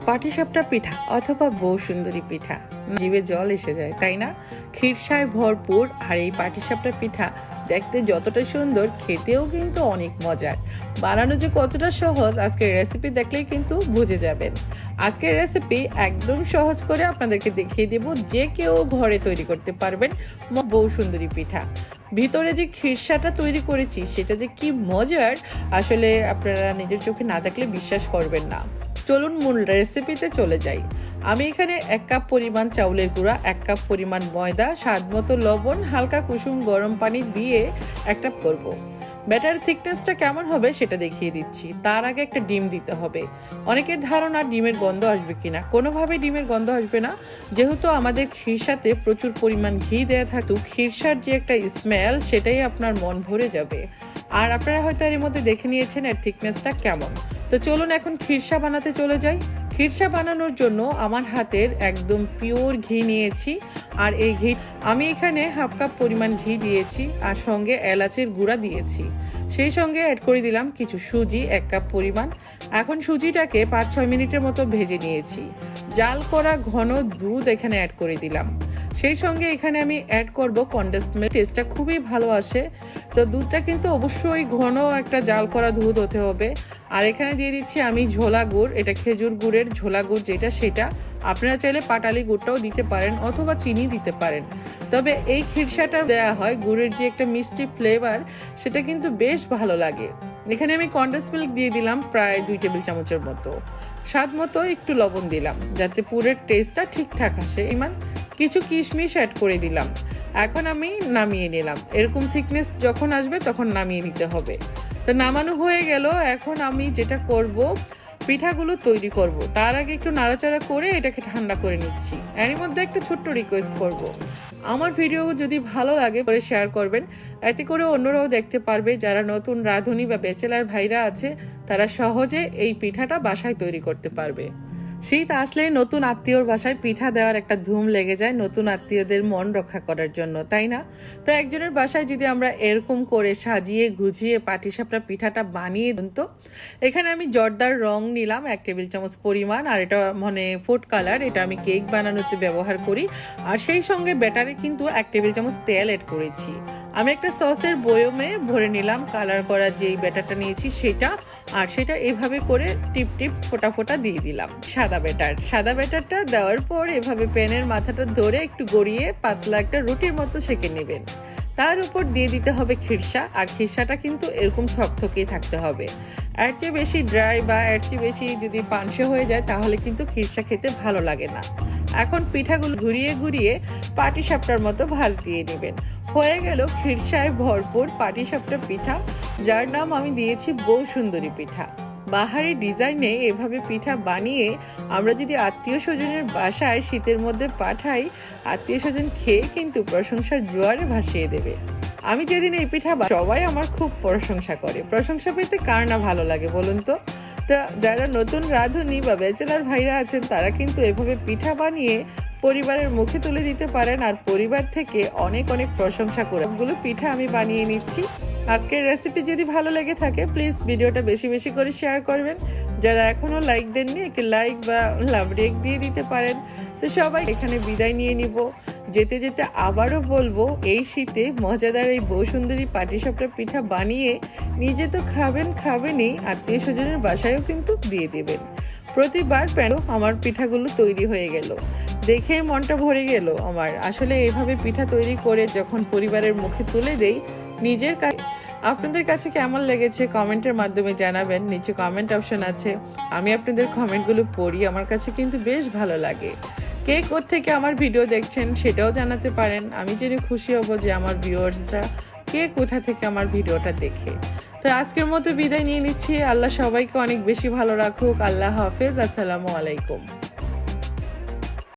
পাটিসাপটা পিঠা অথবা বউ সুন্দরী পিঠা, জিভে জল এসে যায়, তাই না? ক্ষীরসায় ভরপুর আর এই পাটিসাপটা পিঠা দেখতে যতটা সুন্দর, খেতেও কিন্তু অনেক মজার। বানানো যে কতটা সহজ আজকের রেসিপি দেখলেই কিন্তু বুঝে যাবেন। আজকের রেসিপি একদম সহজ করে আপনাদেরকে দেখিয়ে দেব, যে কেউ ঘরে তৈরি করতে পারবেন বউ সুন্দরী পিঠা। ভিতরে যে ক্ষীরসাটা তৈরি করেছি সেটা যে কি মজার, আসলে আপনারা নিজের চোখে না দেখলে বিশ্বাস করবেন না। চলুন মূল রেসিপিতে চলে যাই। আমি এখানে 1 কাপ পরিমাণ চাউলের গুঁড়া, 1 কাপ পরিমাণ ময়দা, স্বাদ মতো লবণ, হালকা কুসুম গরম পানি দিয়ে একটা করব। ব্যাটার থিকনেসটা কেমন হবে সেটা দেখিয়ে দিচ্ছি। তার আগে একটা ডিম দিতে হবে। অনেকের ধারণা ডিমের গন্ধ আসবে কিনা, কোনোভাবে ডিমের গন্ধ আসবে না, যেহেতু আমাদের ক্ষীরসাতে প্রচুর পরিমাণ ঘি দেওয়া থাকতো। ক্ষীরসার যে একটা স্মেল সেটাই আপনার মন ভরে যাবে। আর আপনারা হয়তো এর মধ্যে দেখে নিয়েছেন এর থিকনেসটা কেমন। তো চলুন এখন ক্ষীরসা বানাতে চলে যাই। ক্ষীরসা বানানোর জন্য আমার হাতের একদম পিওর ঘি নিয়েছি। আর এই ঘি আমি এখানে 1/2 কাপ পরিমাণ ঘি দিয়েছি, আর সঙ্গে এলাচের গুঁড়া দিয়েছি। সেই সঙ্গে অ্যাড করে দিলাম কিছু সুজি, 1 কাপ পরিমাণ। এখন সুজিটাকে 5-6 মিনিটের মতো ভেজে নিয়েছি। জাল করা ঘন দুধ এখানে অ্যাড করে দিলাম। সেই সঙ্গে এখানে আমি অ্যাড করব কনডেন্স মিল্ক, টেস্টটা খুবই ভালো আসে। তো দুধটা কিন্তু অবশ্যই ঘন একটা জাল করা দুধ হতে হবে। আর এখানে দিয়ে দিচ্ছি আমি ঝোলা গুড়, এটা খেজুর গুড়ের ঝোলা গুড় যেটা সেটা। আপনারা চাইলে পাটালি গুড়টাও দিতে পারেন অথবা চিনি দিতে পারেন। তবে এই ক্ষীরসাটা দেওয়া হয় গুড়ের যে একটা মিষ্টি ফ্লেভার, সেটা কিন্তু বেশ ভালো লাগে। এখানে আমি কনডেন্স মিল্ক দিয়ে দিলাম প্রায় 2 টেবিল চামচের মতো। স্বাদ মতো একটু লবণ দিলাম যাতে পুরের টেস্টটা ঠিকঠাক আসে। ইমান কিছু কিশমিশ অ্যাড করে দিলাম। এখন আমি নামিয়ে নিলাম। এরকম থিকনেস যখন আসবে তখন নামিয়ে নিতে হবে। তো নামানো হয়ে গেল। এখন আমি যেটা করব, পিঠাগুলো তৈরি করব। তার আগে একটু নাড়াচাড়া করে এটাকে ঠান্ডা করে নিচ্ছি। এর মধ্যে একটা ছোট্ট রিকোয়েস্ট করব, আমার ভিডিও যদি ভালো লাগে পরে শেয়ার করবেন, এতে করে অন্যরাও দেখতে পারবে। যারা নতুন রাঁধুনি বা ব্যাচেলার ভাইরা আছে তারা সহজে এই পিঠাটা বাসায় তৈরি করতে পারবে। শীত আসলে নতুন আত্মীয়র বাসায় পিঠা দেওয়ার একটা ধুম লেগে যায়, নতুন আত্মীয়দের মন রক্ষা করার জন্য, তাই না? তো একজনের বাসায় যদি আমরা এরকম করে সাজিয়ে গুছিয়ে পাটিসাপটা পিঠাটা বানিয়ে দিন। তো এখানে আমি জর্দার রং নিলাম 1 টেবিল চামচ পরিমাণ, আর এটা মানে ফুড কালার, এটা আমি কেক বানানোতে ব্যবহার করি। আর সেই সঙ্গে ব্যাটারে কিন্তু 1 টেবিল চামচ তেল অ্যাড করেছি। আমি একটা সসের বয়মে ভরে নিলাম কালার করা যেই ব্যাটারটা নিয়েছি সেটা, আর সেটা এভাবে করে টিপ টিপ ফোটা ফোটা দিয়ে দিলাম। সাদা ব্যাটারটা দেওয়ার পর এভাবে প্যানের মাথাটা ধরে একটু গড়িয়ে পাতলা একটা রুটির মতো সেঁকে নেবেন। তার উপর দিয়ে দিতে হবে ক্ষীরসা, আর ক্ষীরসাটা কিন্তু এরকম থকথকেই থাকতে হবে। এর চেয়ে বেশি ড্রাই বা এর চেয়ে বেশি যদি পানসে হয়ে যায় তাহলে কিন্তু ক্ষীরসা খেতে ভালো লাগে না। এখন পিঠাগুলো ঘুরিয়ে ঘুরিয়ে পাটিসাপটার মতো ভাঁজ দিয়ে নেবেন। হয়ে গেল ক্ষীরসায় ভরপুর পাটিসাপটা পিঠা, যার নাম আমি দিয়েছি বউ সুন্দরী পিঠা। বাহারি ডিজাইনে এভাবে পিঠা বানিয়ে আমরা যদি আত্মীয় স্বজনের বাসায় শীতের মধ্যে পাঠাই, আত্মীয় স্বজন খেয়ে কিন্তু প্রশংসার জোয়ারে ভাসিয়ে দেবে। আমি যেদিন এই পিঠা সবাই আমার খুব প্রশংসা করে। প্রশংসা পেতে কার না ভালো লাগে বলুন তো? তা যারা নতুন রাঁধুনি বা ব্যাচেলার ভাইরা আছেন তারা কিন্তু এভাবে পিঠা বানিয়ে পরিবারের মুখে তুলে দিতে পারেন, আর পরিবার থেকে অনেক অনেক প্রশংসা করে। সবগুলো পিঠা আমি বানিয়ে নিচ্ছি। আজকের রেসিপি যদি ভালো লেগে থাকে প্লিজ ভিডিওটা বেশি বেশি করে শেয়ার করবেন। যারা এখনো লাইক দেননি একটি লাইক বা লাভ রেক দিয়ে দিতে পারেন। তো সবাই এখানে বিদায় নিয়ে নিব। যেতে যেতে আবারও বলবো, এই শীতে মজাদার এই বউ সুন্দরী পাটিসাপটা পিঠা বানিয়ে নিজে তো খাবেনই, আত্মীয় স্বজনের বাসায়ও কিন্তু দিয়ে দেবেন। প্রতিবার পেন আমার পিঠাগুলো তৈরি হয়ে গেল, দেখে মনটা ভরে গেল আমার। আসলে এভাবে পিঠা তৈরি করে যখন পরিবারের মুখে তুলে দেই নিজের কাছে, আপনাদের কাছে কেমন লেগেছে কমেন্টের মাধ্যমে জানাবেন। নিচে কমেন্ট অপশন আছে, আমি আপনাদের কমেন্টগুলো পড়ি, আমার কাছে কিন্তু বেশ ভালো লাগে। কে কোত্থেকে আমার ভিডিও দেখছেন সেটাও জানাতে পারেন। আমি জেনে খুশি হব যে আমার ভিউয়ার্সরা কে কোথা থেকে আমার ভিডিওটা দেখে। তো আজকের মতো বিদায় নিয়ে নিচ্ছি। আল্লাহ সবাইকে অনেক বেশি ভালো রাখুক। আল্লাহ হাফেজ, আসসালামু আলাইকুম।